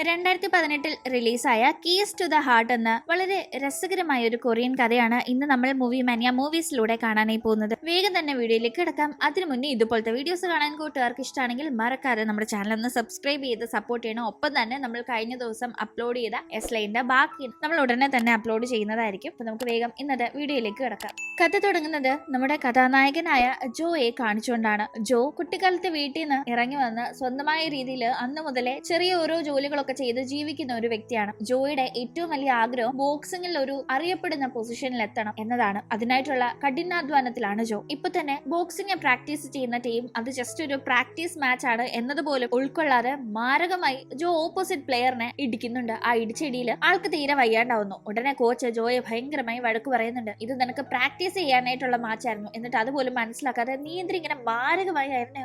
2018 റിലീസായ keys to the heart എന്ന വളരെ രസകരമായ ഒരു കൊറിയൻ കഥയാണ് ഇന്ന് നമ്മൾ മൂവി മാനിയ മൂവീസിലൂടെ കാണാനായി പോകുന്നത്. വേഗം തന്നെ വീഡിയോയിലേക്ക് കിടക്കാം. അതിനു മുന്നേ ഇതുപോലത്തെ വീഡിയോസ് കാണാൻ കൂട്ടുകാർക്ക് ഇഷ്ടമാണെങ്കിൽ മറക്കാതെ നമ്മുടെ ചാനൽ ഒന്ന് സബ്സ്ക്രൈബ് ചെയ്ത് സപ്പോർട്ട് ചെയ്യണം. ഒപ്പം തന്നെ നമ്മൾ കഴിഞ്ഞ ദിവസം അപ്ലോഡ് ചെയ്ത എസ്ലൈൻ്റെ ബാക്കി നമ്മൾ ഉടനെ തന്നെ അപ്ലോഡ് ചെയ്യുന്നതായിരിക്കും. അപ്പൊ നമുക്ക് വേഗം ഇന്നത്തെ വീഡിയോയിലേക്ക് കിടക്കാം. കഥ തുടങ്ങുന്നത് നമ്മുടെ കഥാനായകനായ ജോയെ കാണിച്ചുകൊണ്ടാണ്. ജോ കുട്ടിക്കാലത്തെ വീട്ടിൽ നിന്ന് ഇറങ്ങി വന്ന് സ്വന്തമായ രീതിയിൽ അന്ന് മുതലേ ചെറിയ ഓരോ ജോലികളൊക്കെ ചെയ്ത് ജീവിക്കുന്ന ഒരു വ്യക്തിയാണ്. ജോയുടെ ഏറ്റവും വലിയ ആഗ്രഹം ബോക്സിംഗിൽ ഒരു അറിയപ്പെടുന്ന പൊസിഷനിൽ എത്തണം എന്നതാണ്. അതിനായിട്ടുള്ള കഠിനാധ്വാനത്തിലാണ് ജോ. ഇപ്പൊ തന്നെ ബോക്സിംഗ് പ്രാക്ടീസ് ചെയ്യുന്ന ടീം അത് ജസ്റ്റ് ഒരു പ്രാക്ടീസ് മാച്ച് ആണ് എന്നതുപോലും ഉൾക്കൊള്ളാതെ മാരകമായി ജോ ഓപ്പോസിറ്റ് പ്ലെയറിനെ ഇടിക്കുന്നുണ്ട്. ആ ഇടിച്ചിടിയിൽ ആൾക്ക് തീരെ വയ്യാണ്ടാവുന്നു. ഉടനെ കോച്ച് ജോയെ ഭയങ്കരമായി വഴക്ക് പറയുന്നുണ്ട്. ഇത് നിനക്ക് പ്രാക്ടീസ് ചെയ്യാനായിട്ടുള്ള മാച്ചായിരുന്നു, എന്നിട്ട് അതുപോലും മനസ്സിലാക്കാതെ നീ എന്തിങ്ങനെ മാരകമായി അവനെ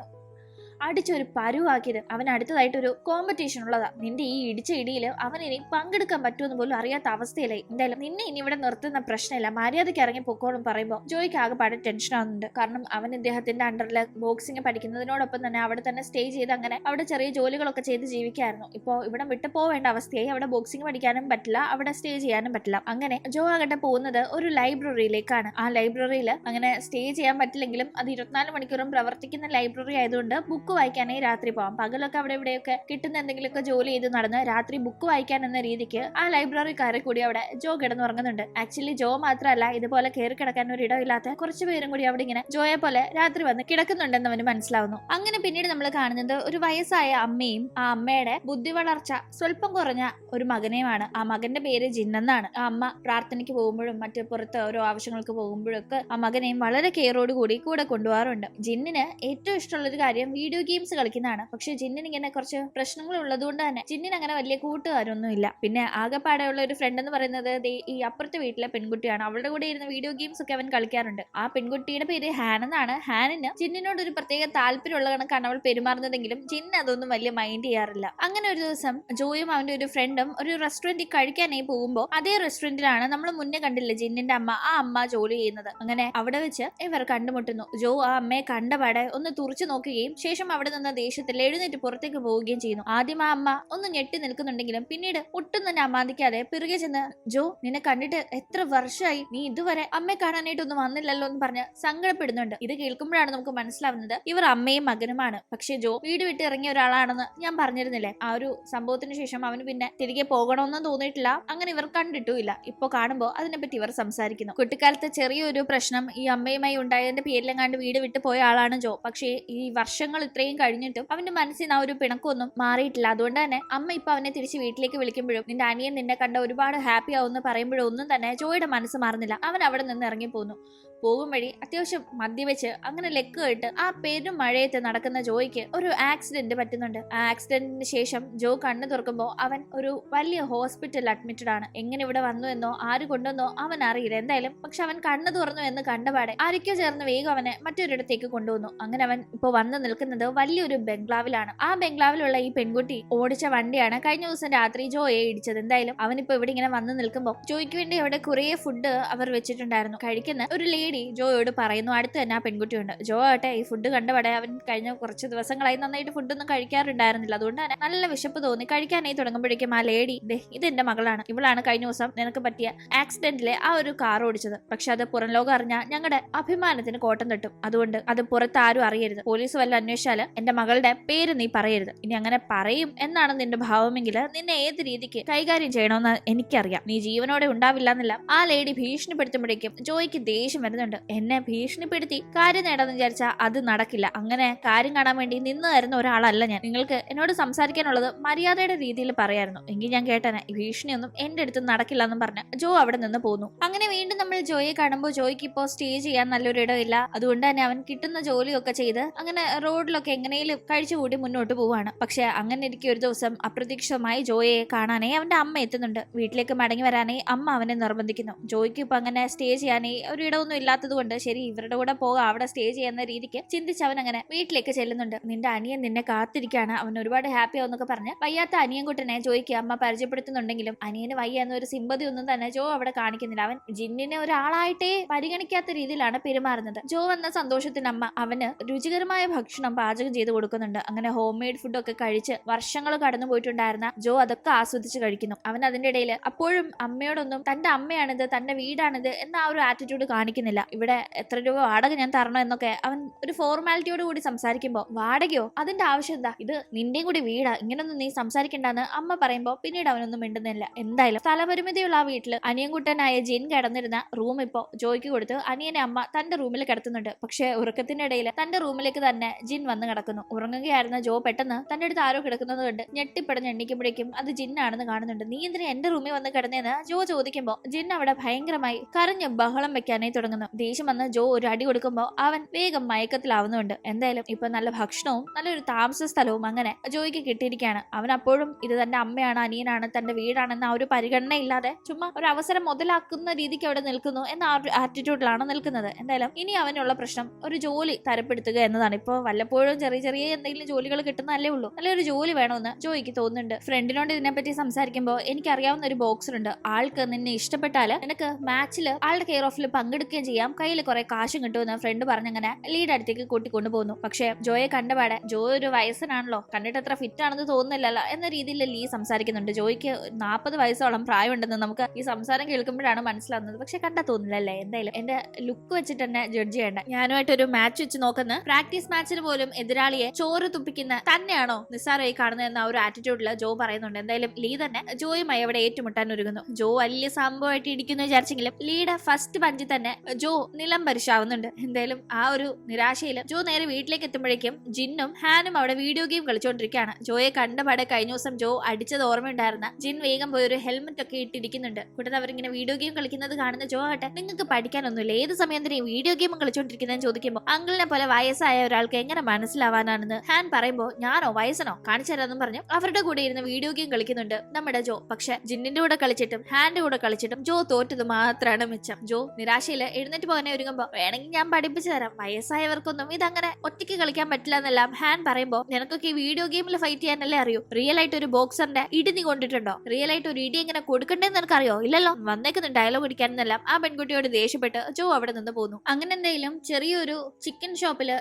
അടിച്ചൊരു പരുവാക്കിയത്. അവൻ അടുത്തതായിട്ടൊരു കോമ്പറ്റീഷൻ ഉള്ളതാ. നിന്റെ ഈ ഇടിച്ച ഇടിയിൽ അവൻ ഇനി പങ്കെടുക്കാൻ പറ്റുമെന്ന് പോലും അറിയാത്ത അവസ്ഥയിലായി. എന്തായാലും നിന്നെ ഇനി ഇവിടെ നിർത്തുന്ന പ്രശ്നമില്ല, മര്യാദയ്ക്ക് ഇറങ്ങി പൊക്കോളും പറയുമ്പോൾ ജോയ്ക്ക് ആകെപ്പാടെ ടെൻഷൻ ആവുന്നുണ്ട്. കാരണം അവൻ ഇദ്ദേഹത്തിന്റെ അണ്ടറിൽ ബോക്സിംഗ് പഠിക്കുന്നതിനോടൊപ്പം തന്നെ അവിടെ തന്നെ സ്റ്റേ ചെയ്ത് അങ്ങനെ അവിടെ ചെറിയ ജോലികളൊക്കെ ചെയ്ത് ജീവിക്കായിരുന്നു. ഇപ്പോൾ ഇവിടെ വിട്ടു പോവേണ്ട അവസ്ഥയായി. അവിടെ ബോക്സിംഗ് പഠിക്കാനും പറ്റില്ല, അവിടെ സ്റ്റേ ചെയ്യാനും പറ്റില്ല. അങ്ങനെ ജോ ആകട്ടെ പോകുന്നത് ഒരു ലൈബ്രറിയിലേക്കാണ്. ആ ലൈബ്രറിയിൽ അങ്ങനെ സ്റ്റേ ചെയ്യാൻ പറ്റില്ലെങ്കിലും അത് 24 മണിക്കൂറും പ്രവർത്തിക്കുന്ന ലൈബ്രറി ആയതുകൊണ്ട് ബുക്ക് വായിക്കാനേ രാത്രി പോവാം. പകലൊക്കെ അവിടെ ഇവിടെയൊക്കെ കിട്ടുന്ന എന്തെങ്കിലുമൊക്കെ ജോലി ചെയ്ത് നടന്ന് രാത്രി ബുക്ക് വായിക്കാൻ എന്ന രീതിക്ക് ആ ലൈബ്രറിക്കാരെ കൂടി അവിടെ ജോ കിടന്നുറങ്ങുന്നുണ്ട്. ആക്ച്വലി ജോ മാത്രമല്ല, ഇതുപോലെ കയറി കിടക്കാൻ ഒരു ഇടമില്ലാത്ത കുറച്ച് പേരും കൂടി അവിടെ ഇങ്ങനെ ജോയെ പോലെ രാത്രി വന്ന് കിടക്കുന്നുണ്ടെന്ന് അവന് മനസ്സിലാവുന്നു. അങ്ങനെ പിന്നീട് നമ്മൾ കാണുന്നത് ഒരു വയസ്സായ അമ്മയും ആ അമ്മയുടെ ബുദ്ധി വളർച്ച സ്വല്പം കുറഞ്ഞ ഒരു മകനെയുമാണ്. ആ മകന്റെ പേര് ജിന്നെന്നാണ്. ആ അമ്മ പ്രാർത്ഥനയ്ക്ക് പോകുമ്പോഴും മറ്റു പുറത്ത് ഓരോ ആവശ്യങ്ങൾക്ക് പോകുമ്പോഴൊക്കെ ആ മകനെയും വളരെ കെയറോട് കൂടി കൂടെ കൊണ്ടുപോകാറുണ്ട്. ജിന്നിന് ഏറ്റവും ഇഷ്ടമുള്ള ഒരു കാര്യം വീഡിയോ ഗെയിംസ് കളിക്കുന്നതാണ്. പക്ഷെ ജിന്നിന് ഇങ്ങനെ കുറച്ച് പ്രശ്നങ്ങൾ ഉള്ളതുകൊണ്ട് തന്നെ ജിന്നിന് അങ്ങനെ വലിയ കൂട്ടുകാരൊന്നും ഇല്ല. പിന്നെ ആകെപ്പാടെയുള്ള ഒരു ഫ്രണ്ട് എന്ന് പറയുന്നത് ഈ അപ്പുറത്തെ വീട്ടിലെ പെൺകുട്ടിയാണ്. അവളുടെ കൂടെ ഇരുന്ന് വീഡിയോ ഗെയിംസ് ഒക്കെ അവൻ കളിക്കാറുണ്ട്. ആ പെൺകുട്ടിയുടെ പേര് ഹാൻ എന്നാണ്. ഹാനിന് ജിന്നിനോട് ഒരു പ്രത്യേക താല്പര്യമുള്ള കണക്കാണ് അവൾ പെരുമാറുന്നതെങ്കിലും ജിന്ന് അതൊന്നും വലിയ മൈൻഡ് ചെയ്യാറില്ല. അങ്ങനെ ഒരു ദിവസം ജോയും അവന്റെ ഒരു ഫ്രണ്ടും ഒരു റെസ്റ്റോറന്റിൽ കഴിക്കാനായി പോകുമ്പോൾ അതേ റെസ്റ്റോറന്റിലാണ് നമ്മൾ മുന്നേ കണ്ടില്ലേ ജിന്നിന്റെ അമ്മ, ആ അമ്മ ജോലി ചെയ്യുന്നത്. അങ്ങനെ അവിടെ വെച്ച് ഇവർ കണ്ടുമുട്ടുന്നു. ജോ ആ അമ്മയെ കണ്ടപാടെ ഒന്ന് തുറച്ചു നോക്കുകയും ശേഷം അവിടെ നിന്ന് ദേഷ്യത്തിൽ എഴുന്നേറ്റ് പുറത്തേക്ക് പോവുകയും ചെയ്യുന്നു. ആദ്യം ആ അമ്മ ഒന്ന് ഞെട്ടി നിൽക്കുന്നുണ്ടെങ്കിലും പിന്നീട് ഒട്ടും തന്നെ അമാന്തിക്കാതെ പിറകെ ചെന്ന് ജോ, നിന്നെ കണ്ടിട്ട് എത്ര വർഷമായി, നീ ഇതുവരെ അമ്മയെ കാണാനായിട്ടൊന്നും വന്നില്ലല്ലോ എന്ന് പറഞ്ഞ് സങ്കടപ്പെടുന്നുണ്ട്. ഇത് കേൾക്കുമ്പോഴാണ് നമുക്ക് മനസ്സിലാവുന്നത് ഇവർ അമ്മയും മകനുമാണ്. പക്ഷെ ജോ വീട് വിട്ട് ഇറങ്ങിയ ഒരാളാണെന്ന് ഞാൻ പറഞ്ഞിരുന്നില്ലേ. ആ ഒരു സംഭവത്തിന് ശേഷം അവന് പിന്നെ തിരികെ പോകണമെന്നും തോന്നിയിട്ടില്ല. അങ്ങനെ ഇവർ കണ്ടിട്ടുമില്ല. ഇപ്പൊ കാണുമ്പോൾ അതിനെപ്പറ്റി ഇവർ സംസാരിക്കുന്നു. കുട്ടിക്കാലത്ത് ചെറിയൊരു പ്രശ്നം ഈ അമ്മയുമായി ഉണ്ടായതിന്റെ പേരിലെങ്ങാണ്ട് വീട് വിട്ട് പോയ ആളാണ് ജോ. പക്ഷേ ഈ വർഷങ്ങൾ ഇത്രയും കഴിഞ്ഞിട്ടും അവന്റെ മനസ്സിൽ ആ ഒരു പിണക്കൊന്നും മാറിയിട്ടില്ല. അതുകൊണ്ട് തന്നെ അമ്മ ഇപ്പൊ അവനെ തിരിച്ച് വീട്ടിലേക്ക് വിളിക്കുമ്പോഴും നിന്റെ അനിയൻ നിന്നെ കണ്ട ഒരുപാട് ഹാപ്പി ആവുമെന്ന് പറയുമ്പോഴും ഒന്നും തന്നെ ജോയുടെ മനസ്സ് മാറുന്നില്ല. അവൻ അവിടെ നിന്ന് ഇറങ്ങിപ്പോന്നു. പോകും വഴി അത്യാവശ്യം മദ്യവെച്ച് അങ്ങനെ ലെക്ക് കേട്ട് ആ പെരും മഴയത്ത് നടക്കുന്ന ജോയ്ക്ക് ഒരു ആക്സിഡന്റ് പറ്റുന്നുണ്ട്. ആ ആക്സിഡന്റിന് ശേഷം ജോ കണ്ണു തുറക്കുമ്പോൾ അവൻ ഒരു വലിയ ഹോസ്പിറ്റലിൽ അഡ്മിറ്റഡ് ആണ്. എങ്ങനെ ഇവിടെ വന്നു എന്നോ ആര് കൊണ്ടുവന്നോ അവൻ അറിയില്ല. എന്തായാലും പക്ഷെ അവൻ കണ്ണു തുറന്നു എന്ന് കണ്ടപാടെ ആരൊക്കെയോ ചേർന്ന് വേഗം അവനെ മറ്റൊരിടത്തേക്ക് കൊണ്ടുവന്നു. അങ്ങനെ അവൻ ഇപ്പോൾ വന്ന് നിൽക്കുന്നത് വലിയൊരു ബംഗ്ലാവിലാണ്. ആ ബംഗ്ലാവിലുള്ള ഈ പെൺകുട്ടി ഓടിച്ച വണ്ടിയാണ് കഴിഞ്ഞ ദിവസം രാത്രി ജോയെ ഇടിച്ചത്. എന്തായാലും അവനിപ്പോ ഇവിടെ ഇങ്ങനെ വന്ന് നിൽക്കുമ്പോൾ ജോയ്ക്ക് വേണ്ടി അവിടെ കുറെ ഫുഡ് അവർ വെച്ചിട്ടുണ്ടായിരുന്നു. കഴിക്കുന്ന ഒരു ലേഡി ജോയോട് പറയുന്നു. അടുത്ത് തന്നെ ആ പെൺകുട്ടിയുണ്ട്. ജോ ആട്ടെ ഈ ഫുഡ് കണ്ടപാടെ അവൻ കഴിഞ്ഞ കുറച്ച് ദിവസങ്ങളായി നന്നായിട്ട് ഫുഡൊന്നും കഴിക്കാറുണ്ടായിരുന്നില്ല. അതുകൊണ്ട് തന്നെ നല്ല വിശപ്പ് തോന്നി കഴിക്കാനായി തുടങ്ങുമ്പോഴേക്കും ആ ലേഡി, ഇത് എന്റെ മകളാണ്, ഇവളാണ് കഴിഞ്ഞ ദിവസം നിനക്ക് പറ്റിയ ആക്സിഡന്റിലെ ആ ഒരു കാർ ഓടിച്ചത്. പക്ഷെ അത് പുറം ലോകം അറിഞ്ഞാൽ ഞങ്ങളുടെ അഭിമാനത്തിന് കോട്ടം തട്ടും. അതുകൊണ്ട് അത് പുറത്ത് ആരും അറിയരുത്. പോലീസ് വല്ല അന്വേഷിച്ചാല് എന്റെ മകളുടെ പേര് നീ പറയരുത്. ഇനി അങ്ങനെ പറയും എന്നാണ് നിന്റെ ഭാവമെങ്കിൽ നിന്നെ ഏത് രീതിക്ക് കൈകാര്യം ചെയ്യണമെന്ന് എനിക്കറിയാം. നീ ജീവനോടെ ഉണ്ടാവില്ല എന്നല്ല ആ ലേഡി ഭീഷണിപ്പെടുത്തുമ്പോഴേക്കും ജോയ്ക്ക് ദേഷ്യം വരുന്നുണ്ട്. എന്നെ ഭീഷണിപ്പെടുത്തി കാര്യം നേടാന്ന് വിചാരിച്ചാൽ അത് നടക്കില്ല. അങ്ങനെ കാര്യം കാണാൻ വേണ്ടി നിന്ന് തരുന്ന ഒരാളല്ല ഞാൻ. നിങ്ങൾക്ക് എന്നോട് സംസാരിക്കാനുള്ളത് മര്യാദയുടെ രീതിയിൽ പറയായിരുന്നു എങ്കിൽ ഞാൻ കേട്ടനെ. ഭീഷണിയൊന്നും എന്റെ അടുത്ത് നടക്കില്ല എന്നും പറഞ്ഞ് ജോ അവിടെ നിന്ന് പോന്നു. അങ്ങനെ വീണ്ടും നമ്മൾ ജോയെ കാണുമ്പോൾ ജോയ്ക്ക് ഇപ്പോൾ സ്റ്റേ ചെയ്യാൻ നല്ലൊരു ഇടമില്ല. അതുകൊണ്ട് തന്നെ അവൻ കിട്ടുന്ന ജോലിയൊക്കെ ചെയ്ത് അങ്ങനെ റോഡിലൊക്കെ എങ്ങനെയും കഴിച്ചുകൂടി മുന്നോട്ട് പോവാണ്. പക്ഷെ അങ്ങനെ ഇരിക്കും ഒരു ദിവസം അപ്രതീക്ഷിതമായി ജോയെ കാണാനേ അവന്റെ അമ്മ എത്തുന്നുണ്ട്. വീട്ടിലേക്ക് മടങ്ങി വരാനേ അമ്മ അവനെ നിർബന്ധിക്കുന്നു. ജോയ്ക്ക് ഇപ്പൊ അങ്ങനെ സ്റ്റേ ചെയ്യാനേ ഒരു ഇടമൊന്നും ഇല്ലാത്തത് കൊണ്ട് ശരി ഇവരുടെ കൂടെ പോകാം, അവിടെ സ്റ്റേ ചെയ്യുന്ന രീതിക്ക് ചിന്തിച്ച് അവൻ അങ്ങനെ വീട്ടിലേക്ക് ചെല്ലുന്നുണ്ട്. നിന്റെ അനിയൻ നിന്നെ കാത്തിരിക്കുകയാണ്, അവൻ ഒരുപാട് ഹാപ്പി ആവുന്നൊക്കെ പറഞ്ഞ് വയ്യാത്ത അനിയൻകുട്ടനെ ജോയ്ക്ക് അമ്മ പരിചയപ്പെടുത്തുന്നുണ്ടെങ്കിലും അനിയന് വയ്യ എന്നൊരു സിമ്പതി ഒന്നും തന്നെ ജോ അവിടെ കാണിക്കുന്നില്ല. അവൻ ജിന്നിനെ ഒരാളായിട്ടേ പരിഗണിക്കാത്ത രീതിയിലാണ് പെരുമാറുന്നത്. ജോ വന്ന സന്തോഷത്തിന് അമ്മ അവന് രുചികരമായ ഭക്ഷണം പാചകം ചെയ്ത് കൊടുക്കുന്നുണ്ട്. അങ്ങനെ ഹോം മെയ്ഡ് ഫുഡൊക്കെ കഴിച്ച് വർഷങ്ങൾ കടന്നു പോയിട്ടുണ്ടായിരുന്ന ജോ അതൊക്കെ ആസ്വദിച്ച് കഴിക്കുന്നു. അവൻ അതിന്റെ ഇടയിൽ അപ്പോഴും അമ്മയോടൊന്നും തന്റെ അമ്മയാണിത്, തന്റെ വീടാണിത് എന്ന ആ ഒരു ആറ്റിറ്റ്യൂഡ് കാണിക്കുന്നില്ല. ഇവിടെ എത്ര രൂപ വാടക ഞാൻ തരണം എന്നൊക്കെ അവൻ ഒരു ഫോർമാലിറ്റിയോട് കൂടി സംസാരിക്കുമ്പോ വാടകയോ അതിന്റെ ആവശ്യം എന്താ, ഇത് നിന്റെയും കൂടി വീടാ, ഇങ്ങനൊന്നും നീ സംസാരിക്കണ്ടെന്ന് അമ്മ പറയുമ്പോ പിന്നീട് അവനൊന്നും മിണ്ടുന്നില്ല. എന്തായാലും സ്ഥലപരിമിതിയുള്ള ആ വീട്ടില് അനിയൻകുട്ടനായ ജിൻ കിടന്നിരുന്ന റൂം ഇപ്പോ ജോയ്ക്ക് കൊടുത്ത് അനിയനെ അമ്മ തന്റെ റൂമിൽ കിടത്തുന്നുണ്ട്. പക്ഷെ ഉറക്കത്തിന്റെ ഇടയിൽ തന്റെ റൂമിലേക്ക് തന്നെ ജിൻ വന്ന് കിടക്കുന്നു. ഉറങ്ങുകയായിരുന്ന ജോ പെട്ടെന്ന് തന്റെ അടുത്ത് ആരോ കിടക്കുന്നത് കണ്ട് ഞെട്ടിപ്പടഞ്ഞ് എണ്ണിക്കുമ്പോഴേക്കും അത് ജിന്നാണെന്ന് കാണുന്നുണ്ട്. നീ എന്തിനാ എന്റെ റൂമിൽ വന്ന് കിടന്നേന്ന് ജോ ചോദിക്കുമ്പോ ജിൻ അവിടെ ഭയങ്കരമായി കരഞ്ഞ് ബഹളം വെക്കാനായി തുടങ്ങുന്നു. ദേഷ്യം വന്ന് ജോ ഒരു അടി കൊടുക്കുമ്പോ അവൻ വേഗം മയക്കത്തിലാവുന്നുണ്ട്. എന്തായാലും ഇപ്പൊ നല്ല ഭക്ഷണവും നല്ലൊരു താമസ സ്ഥലവും അങ്ങനെ ജോയ്ക്ക് കിട്ടിയിരിക്കുകയാണ്. അവൻ അപ്പോഴും ഇത് തന്റെ അമ്മയാണ്, അനിയനാണ്, തന്റെ വീടാണെന്ന ആ ഒരു പരിഗണന ഇല്ലാതെ ചുമ്മാ ഒരു അവസരം മുതലാക്കുന്ന രീതിക്ക് അവിടെ നിൽക്കുന്നു എന്ന ആ ഒരു ആറ്റിറ്റ്യൂഡിലാണ് നിൽക്കുന്നത്. എന്തായാലും ഇനി അവനുള്ള പ്രശ്നം ഒരു ജോലി തരപ്പെടുത്തുക എന്നതാണ്. ഇപ്പൊ വല്ലപ്പോഴും ചെറിയ ചെറിയ എന്തെങ്കിലും ജോലികൾ കിട്ടുന്നതല്ലേ ഉള്ളൂ, നല്ലൊരു ജോലി വേണമെന്ന് ജോയ്ക്ക് തോന്നുന്നുണ്ട്. ഫ്രണ്ടിനോട് ഇതിനെപ്പറ്റി സംസാരിക്കുമ്പോൾ എനിക്കറിയാവുന്ന ഒരു ബോക്സർ ഉണ്ട്, ആൾക്ക് നിന്നെ ഇഷ്ടപ്പെട്ടാല് നിനക്ക് മാച്ചിൽ ആളുടെ കെയർ ഓഫിൽ പങ്കെടുക്കുകയും ചെയ്യാം, കയ്യിൽ കുറെ കാശും കിട്ടുമെന്ന് ഫ്രണ്ട് പറഞ്ഞങ്ങനെ ലീഡ് അടുത്തേക്ക് കൂട്ടിക്കൊണ്ടുപോകുന്നു. പക്ഷെ ജോയെ കണ്ടപാടെ ജോ ഒരു വയസ്സനാണല്ലോ, കണ്ടിട്ട് അത്ര ഫിറ്റ് ആണെന്ന് തോന്നുന്നില്ലല്ലോ എന്ന രീതിയിൽ ലീ സംസാരിക്കുന്നുണ്ട്. ജോയ്ക്ക് 40 വയസ്സോളം പ്രായമുണ്ടെന്ന് നമുക്ക് ഈ സംസാരം കേൾക്കുമ്പോഴാണ് മനസ്സിലാവുന്നത്. പക്ഷെ കണ്ടാ തോന്നില്ലല്ലേ. എന്തായാലും എന്റെ ലുക്ക് വെച്ചിട്ട് തന്നെ ജഡ്ജ് ചെയ്യണ്ട, ഞാനുമായിട്ട് ഒരു മാച്ച് വെച്ച് നോക്കുന്ന പ്രാക്ടീസ് മാച്ചിന് പോലും എതിരാളിയെ ചോറ് തുപ്പിക്കുന്ന തന്നെയാണോ നിസ്സാരമായി കാണുന്നതെന്ന ഒരു ആറ്റിറ്റ്യൂഡിൽ ജോ പറയുന്നുണ്ട്. എന്തായാലും ലീ തന്നെ ജോയുമായി അവിടെ ഏറ്റുമുട്ടാൻ ഒരുങ്ങുന്നു. ജോ വലിയ സംഭവമായിട്ട് ഇരിക്കുന്നു വിചാരിച്ചെങ്കിലും ലീയുടെ ഫസ്റ്റ് പഞ്ചിൽ തന്നെ ജോ നിലം പരിശാവുന്നുണ്ട്. എന്തായാലും ആ ഒരു നിരാശയിൽ ജോ നേരെ വീട്ടിലേക്ക് എത്തുമ്പോഴേക്കും ജിന്നും ഹാനും അവിടെ വീഡിയോ ഗെയിം കളിച്ചുകൊണ്ടിരിക്കുകയാണ്. ജോയെ കണ്ടപാടെ കഴിഞ്ഞ ദിവസം ജോ അടിച്ചത് ഓർമ്മയുണ്ടായിരുന്ന ജിൻ വേഗം പോയി ഒരു ഹെൽമെറ്റ് ഒക്കെ ഇട്ടിരിക്കുന്നുണ്ട്. കൂടാതെ അവരിങ്ങനെ വീഡിയോ ഗെയിം കളിക്കുന്നത് കാണുന്ന ജോ ആകട്ടെ നിങ്ങൾക്ക് പഠിക്കാനൊന്നുമില്ല, ഏത് സമയം തന്നെ വീഡിയോ ഗെയിം കളിച്ചോണ്ടിരിക്കുന്നതെന്ന് ചോദിക്കുമ്പോൾ അങ്കിളിനെ പോലെ വയസ്സായ ഒരാൾക്ക് എങ്ങനെ മനസ്സിലാവാനാണെന്ന് ഹാൻ പറയുമ്പോൾ ഞാനോ വയസ്സനോ കാണിച്ചു തരാമെന്നും പറഞ്ഞു അവരുടെ കൂടെ ഇരുന്ന് വീഡിയോ ഗെയിം കളിക്കുന്നുണ്ട് നമ്മുടെ ജോ. പക്ഷെ ജിന്നിന്റെ കൂടെ കളിച്ചിട്ടും ഹാന്റെ കൂടെ കളിച്ചിട്ടും ജോ തോറ്റത് മാത്രമാണ് മിച്ചം. ജോ നിരാശയില് എഴുന്നേറ്റ് പോകാനെ ഒരുങ്ങുമ്പോ വേണമെങ്കിൽ ഞാൻ പഠിപ്പിച്ചു തരാം, വയസ്സായവർക്കൊന്നും ഇതങ്ങനെ ഒറ്റയ്ക്ക് കളിക്കാൻ പറ്റില്ല എന്നെല്ലാം ഹാൻ പറയുമ്പോ നിനക്കൊക്കെ ഈ വീഡിയോ ഗെയിമിൽ ഫൈറ്റ് ചെയ്യാനല്ലേ അറിയൂ, റിയൽ ആയിട്ട് ഒരു ബോക്സറിന്റെ ഇടി നീ കൊണ്ടിട്ടുണ്ടോ, റിയൽ ആയിട്ട് ഒരു ഇടി എങ്ങനെ കൊടുക്കണ്ടേന്ന് നിനക്കറിയോ, ഇല്ലല്ലോ, വന്നേക്കുന്ന ഡയലോഗ് അടിക്കാനെന്നെല്ലാം ആ പെൺകുട്ടിയോട് ദേഷ്യപ്പെട്ട് ജോ അവിടെ നിന്ന് പോകുന്നു. അങ്ങനെ എന്തെങ്കിലും ചെറിയൊരു ചിക്കൻ ഷോപ്പില്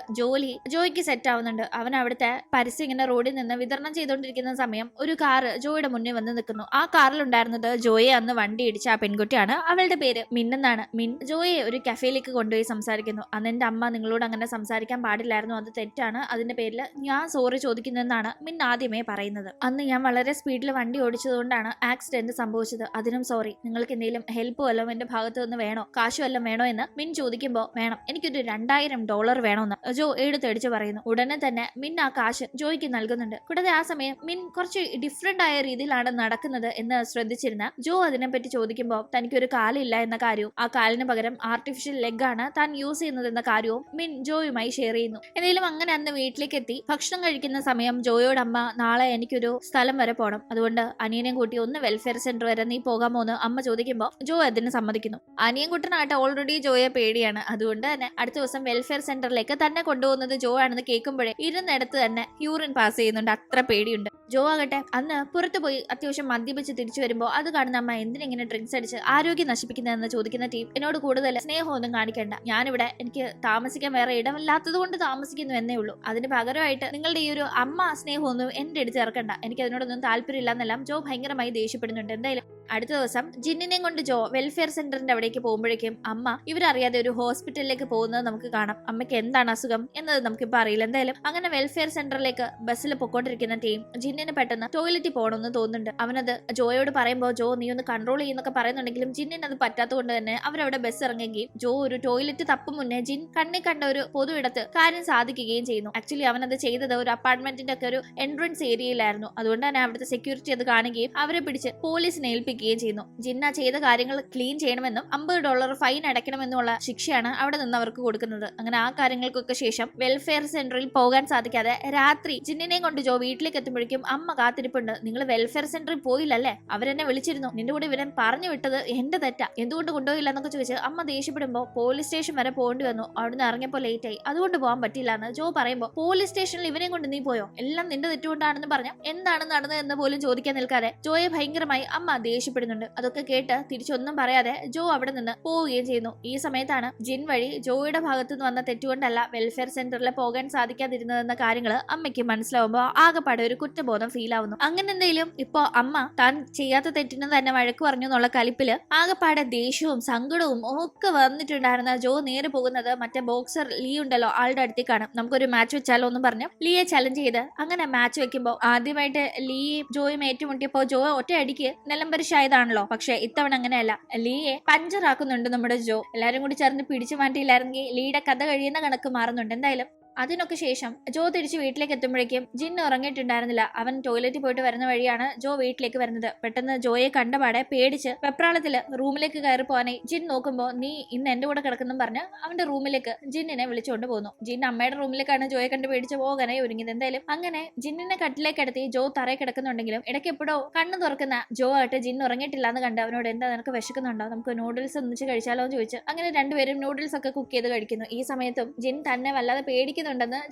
ജോയ്ക്ക് സെറ്റ് ആവുന്നുണ്ട്. അവൻ അവിടുത്തെ പരസ്യം ഇങ്ങനെ റോഡിൽ നിന്ന് വിതരണം ചെയ്തുകൊണ്ടിരിക്കുന്ന സമയം ഒരു കാറ് ജോയുടെ മുന്നിൽ വന്ന് നിൽക്കുന്നു. ആ കാറിലുണ്ടായിരുന്നത് ജോയെ അന്ന് വണ്ടി ഇടിച്ച ആ പെൺകുട്ടിയാണ്. അവളുടെ പേര് മിൻ എന്നാണ്. മിൻ ജോയെ ഒരു കഫേയിലേക്ക് കൊണ്ടുപോയി സംസാരിക്കുന്നു. അന്ന് എന്റെ അമ്മ നിങ്ങളോട് അങ്ങനെ സംസാരിക്കാൻ പാടില്ലായിരുന്നു, അത് തെറ്റാണ്, അതിന്റെ പേരിൽ ഞാൻ സോറി ചോദിക്കുന്നതെന്നാണ് മിൻ ആദ്യമേ പറയുന്നത്. അന്ന് ഞാൻ വളരെ സ്പീഡിൽ വണ്ടി ഓടിച്ചതുകൊണ്ടാണ് ആക്സിഡന്റ് സംഭവിച്ചത്, അതിനും സോറി. നിങ്ങൾക്ക് എന്തെങ്കിലും ഹെൽപ്പ് വല്ലതും എന്റെ ഭാഗത്ത് നിന്ന് വേണോ, കാശ് വല്ലതും വേണോ എന്ന് മിൻ ചോദിക്കുമ്പോ വേണം, എനിക്കൊരു $2000 വേണമെന്ന് ജോ എടുത്തടിച്ച് പറയുന്നു. ഉടനെ തന്നെ മിൻ ആ കാശ് ജോയ്ക്ക് നൽകുന്നുണ്ട്. കൂടാതെ ആ സമയം മിൻ കുറച്ച് ഡിഫറെന്റ് ആയ രീതിയിലാണ് നടക്കുന്നത് എന്ന് ശ്രദ്ധിച്ചിരുന്ന ജോ അതിനെപ്പറ്റി ചോദിക്കുമ്പോൾ തനിക്കൊരു കാലില്ല എന്ന കാര്യവും ആ കാലിന് പകരം ആർട്ടിഫിഷ്യൽ ലെഗാണ് താൻ യൂസ് ചെയ്യുന്നത് എന്ന കാര്യവും മിൻ ജോയുമായി ഷെയർ ചെയ്യുന്നു. എന്തെങ്കിലും അങ്ങനെ അന്ന് വീട്ടിലേക്ക് എത്തി ഭക്ഷണം കഴിക്കുന്ന സമയം ജോയോടമ്മ നാളെ എനിക്കൊരു സ്ഥലം വരെ പോകണം, അതുകൊണ്ട് അനിയനെയും കൂട്ടി ഒന്ന് വെൽഫെയർ സെന്റർ വരെ നീ പോകാമോ എന്ന് അമ്മ ചോദിക്കുമ്പോൾ ജോ അതിന് സമ്മതിക്കുന്നു. അനിയൻകുട്ടനായിട്ട് ഓൾറെഡി ജോയെ പേടിയാണ്, അതുകൊണ്ട് തന്നെ അടുത്ത ദിവസം വെൽഫെയർ സെന്ററിലേക്ക് തന്നെ കൊണ്ടുപോകുന്നത് ജോ ആണെന്ന് കേൾക്കുമ്പോഴേ ഇരുന്നിടത്ത് തന്നെ യൂറിൻ പാസ് ചെയ്യുന്നുണ്ട്, അത്ര പേടിയുണ്ട്. ജോ ആകട്ടെ അന്ന് പുറത്തു പോയി അത്യാവശ്യം മദ്യപിച്ച് തിരിച്ചു വരുമ്പോൾ അത് കാണുന്ന അമ്മ എന്തിനെങ്ങനെ ഡ്രിങ്ക്സ് അടിച്ച് ആരോഗ്യം നശിപ്പിക്കുന്നതെന്ന് ചോദിക്കുന്ന ടീം എന്നോട് കൂടുതൽ സ്നേഹമൊന്നും കാണിക്കേണ്ട, ഞാനിവിടെ എനിക്ക് താമസിക്കാൻ വേറെ ഇടമില്ലാത്തത് കൊണ്ട് താമസിക്കുന്നു എന്നേ ഉള്ളൂ, അതിന് പകരമായിട്ട് നിങ്ങളുടെ ഈ ഒരു അമ്മ സ്നേഹമൊന്നും എന്റെ അടുത്ത് ചേർക്കണ്ട, എനിക്ക് അതിനോടൊന്നും താല്പര്യമില്ല എന്നെല്ലാം ജോ ഭയങ്കരമായി ദേഷ്യപ്പെടുന്നുണ്ട്. എന്തായാലും അടുത്ത ദിവസം ജിന്നിനെയും കൊണ്ട് ജോ വെൽഫെയർ സെന്ററിന്റെ അവിടേക്ക് പോകുമ്പോഴേക്കും അമ്മ ഇവരറിയാതെ ഒരു ഹോസ്പിറ്റലിലേക്ക് പോകുന്നത് നമുക്ക് കാണാം. അമ്മയ്ക്ക് എന്താണ് അസുഖം എന്നത് നമുക്കിപ്പോൾ അറിയില്ല. എന്തായാലും അങ്ങനെ വെൽഫെയർ സെന്ററിലേക്ക് ബസ്സിൽ പൊക്കോണ്ടിരിക്കുന്ന ടീം ജിന്നിന് പെട്ടെന്ന് ടോയ്ലറ്റിൽ പോകണമെന്ന് തോന്നുന്നുണ്ട്. അവനത് ജോയോട് പറയുമ്പോൾ ജോ നീ ഒന്ന് കൺട്രോൾ ചെയ്യുന്നൊക്കെ പറയുന്നുണ്ടെങ്കിലും ജിന്നിന് അത് പറ്റാത്തതുകൊണ്ട് തന്നെ അവരവിടെ ബസ് ഇറങ്ങുകയും ജോ ഒരു ടോയ്ലറ്റ് തപ്പും മുന്നേ ജിൻ കണ്ണി കണ്ട ഒരു പൊതു ഇടത്ത് കാര്യം സാധിക്കുകയും ചെയ്യുന്നു. ആക്ച്വലി അവനത് ചെയ്തത് ഒരു അപ്പാർട്ട്മെന്റിന്റെ ഒക്കെ ഒരു എൻട്രൻസ് ഏരിയയിലായിരുന്നു. അതുകൊണ്ട് തന്നെ അവിടുത്തെ സെക്യൂരിറ്റി അത് കാണുകയും അവരെ പിടിച്ച് പോലീസിനെ ഏൽപ്പിക്കുകയും ഏൽപ്പിക്കുകയും ചെയ്യുന്നു. ജിന്ന ചെയ്ത കാര്യങ്ങൾ ക്ലീൻ ചെയ്യണമെന്നും $50 ഫൈൻ അടയ്ക്കണമെന്നുള്ള ശിക്ഷയാണ് അവിടെ നിന്ന് അവർക്ക് കൊടുക്കുന്നത്. അങ്ങനെ ആ കാര്യങ്ങൾക്കൊക്കെ ശേഷം വെൽഫെയർ സെന്ററിൽ പോകാൻ സാധിക്കാതെ രാത്രി ജിന്നിനെയും കൊണ്ട് ജോ വീട്ടിലേക്ക് എത്തുമ്പോഴേക്കും അമ്മ കാത്തിരിപ്പുണ്ട്. നിങ്ങൾ വെൽഫെയർ സെന്ററിൽ പോയില്ലല്ലേ, അവരെന്നെ വിളിച്ചിരുന്നു, നിന്റെ കൂടെ ഇവരെ പറഞ്ഞു വിട്ടത് എന്റെ തെറ്റാ, എന്തുകൊണ്ട് കൊണ്ടുപോയില്ല എന്നൊക്കെ ചോദിച്ച് അമ്മ ദേഷ്യപ്പെടുമ്പോ പോലീസ് സ്റ്റേഷൻ വരെ പോകേണ്ടി വന്നു, അവിടുന്ന് ഇറങ്ങിയപ്പോ ലേറ്റ് ആയി, അതുകൊണ്ട് പോകാൻ പറ്റില്ല എന്ന് ജോ പറയുമ്പോ പോലീസ് സ്റ്റേഷനിൽ ഇവനെ കൊണ്ട് നീ പോയോ, എല്ലാം നിന്റെ തെറ്റുകൊണ്ടാണെന്ന് പറഞ്ഞ എന്താണ് നടന്നതെന്ന് പോലും ചോദിക്കാൻ നിൽക്കാതെ ജോയെ ഭയങ്കരമായി അമ്മ ദേഷ്യപ്പെടുന്നുണ്ട്. അതൊക്കെ കേട്ട് തിരിച്ചൊന്നും പറയാതെ ജോ അവിടെ നിന്ന് പോവുകയും ചെയ്യുന്നു. ഈ സമയത്താണ് ജിൻ വഴി ജോയുടെ ഭാഗത്തു നിന്ന് വന്ന തെറ്റുകൊണ്ടല്ല വെൽഫെയർ സെന്ററിൽ പോകാൻ സാധിക്കാതിരുന്നതെന്ന കാര്യങ്ങൾ അമ്മയ്ക്ക് മനസ്സിലാവുമ്പോ ആകെപ്പാടെ ഒരു കുറ്റബോധം ഫീൽ ആവുന്നു. അങ്ങനെ എന്തെങ്കിലും ഇപ്പൊ അമ്മ താൻ ചെയ്യാത്ത തെറ്റിന് തന്നെ വഴക്ക് പറഞ്ഞു എന്നുള്ള കലിപ്പില് ആകെപ്പാടെ ദേഷ്യവും സങ്കടവും ഒക്കെ വന്നിട്ടുണ്ടായിരുന്ന ജോ നേരെ പോകുന്നത് മറ്റേ ബോക്സർ ലീ ഉണ്ടല്ലോ ആളുടെ അടുത്തേക്കാണ്. നമുക്കൊരു മാച്ച് വെച്ചാലോ എന്ന് പറഞ്ഞ് ലീയെ ചലഞ്ച് ചെയ്ത് അങ്ങനെ മാച്ച് വെക്കുമ്പോ ആദ്യമായിട്ട് ലീയും ജോയും ഏറ്റുമുട്ടിയപ്പോ ജോ ഒറ്റയടിക്ക് നിലംപരിശായതാണല്ലോ. പക്ഷെ ഇത്തവണ അങ്ങനെയല്ല, ലീയെ പഞ്ചറാക്കുന്നുണ്ട് നമ്മുടെ ജോ. എല്ലാരും കൂടി ചേർന്ന് പിടിച്ചു മാറ്റിയില്ലായിരുന്നെങ്കിൽ ലീയുടെ കഥ കഴിയുന്ന കണക്ക് മാറുന്നുണ്ട്. എന്തായാലും അതിനൊക്കെ ശേഷം ജോ തിരിച്ച് വീട്ടിലേക്ക് എത്തുമ്പോഴേക്കും ജിൻ ഉറങ്ങിയിട്ടുണ്ടായിരുന്നില്ല. അവൻ ടോയ്ലറ്റിൽ പോയിട്ട് വരുന്ന വഴിയാണ് ജോ വീട്ടിലേക്ക് വരുന്നത്. പെട്ടെന്ന് ജോയെ കണ്ടപാടെ പേടിച്ച് വെപ്രാളത്തില് റൂമിലേക്ക് കയറി പോകാനായി ജിൻ നോക്കുമ്പോ നീ ഇന്ന് എന്റെ കൂടെ കിടക്കുന്നു പറഞ്ഞ് അവന്റെ റൂമിലേക്ക് ജിന്നിനെ വിളിച്ചുകൊണ്ട് പോകുന്നു. ജിൻ അമ്മയുടെ റൂമിലേക്കാണ് ജോയെ കണ്ട് പേടിച്ച് പോകാനായി ഒരുങ്ങിയത്. എന്തായാലും അങ്ങനെ ജിന്നിനെ കട്ടിലേക്ക് എടുത്തി ജോ തറയെ കിടക്കുന്നുണ്ടെങ്കിലും ഇടയ്ക്ക് എപ്പോഴോ കണ്ണു തുറക്കുന്ന ജോ ആയിട്ട് ജിൻ ഉറങ്ങിയിട്ടില്ല എന്ന് കണ്ട് അവനോട് എന്താ നിനക്ക് വിശക്കുന്നുണ്ടോ, നമുക്ക് നൂഡിൽസ് ഒന്നിച്ച് കഴിച്ചാലോ എന്ന് ചോദിച്ച് അങ്ങനെ രണ്ടുപേരും നൂഡിൽസ് ഒക്കെ കുക്ക് ചെയ്ത് കഴിക്കുന്നു. ഈ സമയത്തും ജിൻ തന്നെ വല്ലാതെ പേടിക്കുന്നുണ്ടെന്ന്